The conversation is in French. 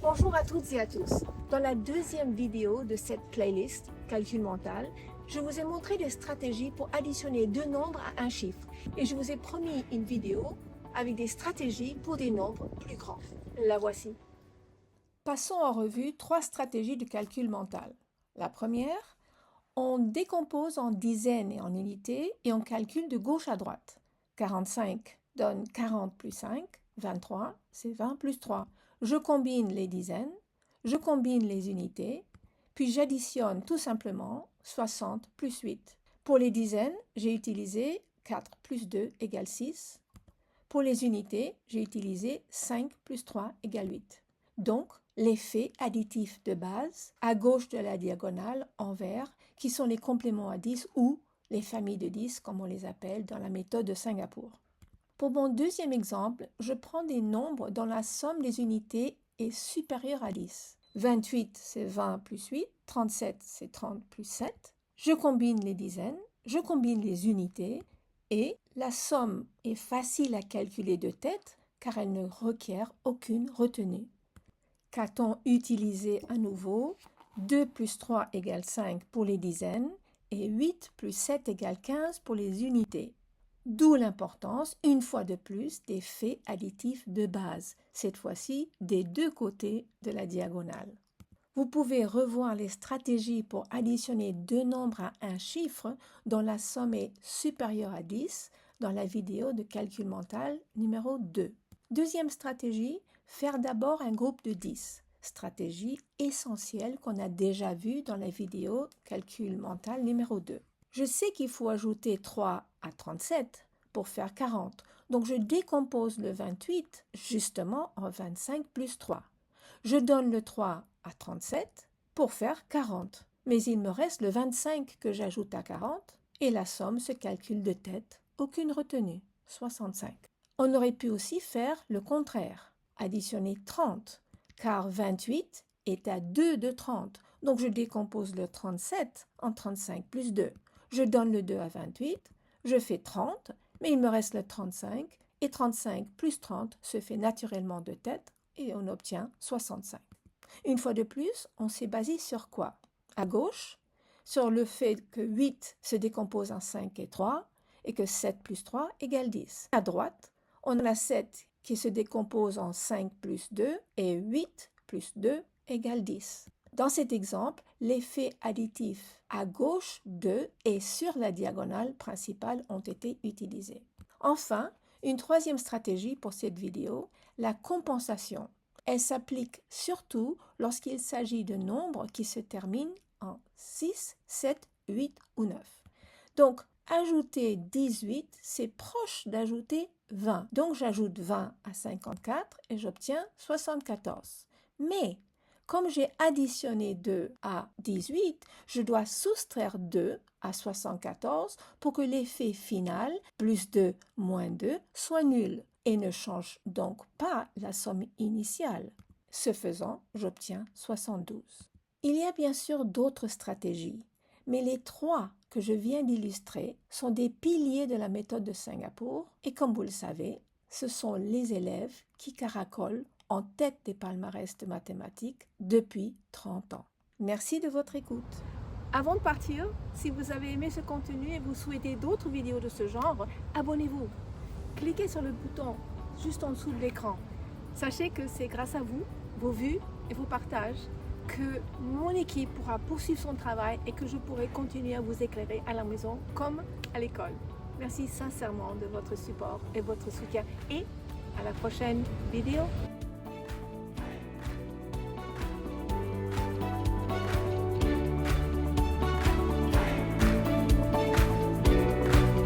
Bonjour à toutes et à tous. Dans la deuxième vidéo de cette playlist Calcul mental, je vous ai montré des stratégies pour additionner deux nombres à un chiffre et je vous ai promis une vidéo avec des stratégies pour des nombres plus grands. La voici. Passons en revue trois stratégies de calcul mental. La première, on décompose en dizaines et en unités et on calcule de gauche à droite. 45 donne 40 plus 5, 23, c'est 20 plus 3. Je combine les dizaines, je combine les unités, puis j'additionne tout simplement 60 plus 8. Pour les dizaines, j'ai utilisé 4 plus 2 égale 6. Pour les unités, j'ai utilisé 5 plus 3 égale 8. Donc, l'effet additif de base, à gauche de la diagonale, en vert, qui sont les compléments à 10 ou les familles de 10, comme on les appelle dans la méthode de Singapour. Pour mon deuxième exemple, je prends des nombres dont la somme des unités est supérieure à 10. 28, c'est 20 plus 8. 37, c'est 30 plus 7. Je combine les dizaines, je combine les unités et la somme est facile à calculer de tête car elle ne requiert aucune retenue. Qu'a-t-on utilisé à nouveau? 2 plus 3 égale 5 pour les dizaines et 8 plus 7 égale 15 pour les unités. D'où l'importance, une fois de plus, des faits additifs de base, cette fois-ci des deux côtés de la diagonale. Vous pouvez revoir les stratégies pour additionner deux nombres à un chiffre dont la somme est supérieure à 10 dans la vidéo de calcul mental numéro 2. Deuxième stratégie, faire d'abord un groupe de 10. Stratégie essentielle qu'on a déjà vue dans la vidéo calcul mental numéro 2. Je sais qu'il faut ajouter 3 à 37 pour faire 40. Donc je décompose le 28 justement en 25 plus 3. Je donne le 3 à 37 pour faire 40. Mais il me reste le 25 que j'ajoute à 40 et la somme se calcule de tête, aucune retenue, 65. On aurait pu aussi faire le contraire, additionner 30, car 28 est à 2 de 30. Donc je décompose le 37 en 35 plus 2. Je donne le 2 à 28, je fais 30, mais il me reste le 35, et 35 plus 30 se fait naturellement de tête, et on obtient 65. Une fois de plus, on s'est basé sur quoi? À gauche, sur le fait que 8 se décompose en 5 et 3, et que 7 plus 3 égale 10. À droite, on a 7 qui se décompose en 5 plus 2, et 8 plus 2 égale 10. Dans cet exemple, l'effet additif à gauche de et sur la diagonale principale ont été utilisés. Enfin, une troisième stratégie pour cette vidéo, la compensation. Elle s'applique surtout lorsqu'il s'agit de nombres qui se terminent en 6, 7, 8 ou 9. Donc, ajouter 18, c'est proche d'ajouter 20. Donc, j'ajoute 20 à 54 et j'obtiens 74. Mais comme j'ai additionné 2 à 18, je dois soustraire 2 à 74 pour que l'effet final, plus 2 moins 2, soit nul et ne change donc pas la somme initiale. Ce faisant, j'obtiens 72. Il y a bien sûr d'autres stratégies, mais les trois que je viens d'illustrer sont des piliers de la méthode de Singapour et comme vous le savez, ce sont les élèves qui caracolent en tête des palmarès de mathématiques depuis 30 ans. Merci de votre écoute. Avant de partir, si vous avez aimé ce contenu et vous souhaitez d'autres vidéos de ce genre, abonnez-vous. Cliquez sur le bouton juste en dessous de l'écran. Sachez que c'est grâce à vous, vos vues et vos partages que mon équipe pourra poursuivre son travail et que je pourrai continuer à vous éclairer à la maison comme à l'école. Merci sincèrement de votre support et votre soutien et à la prochaine vidéo.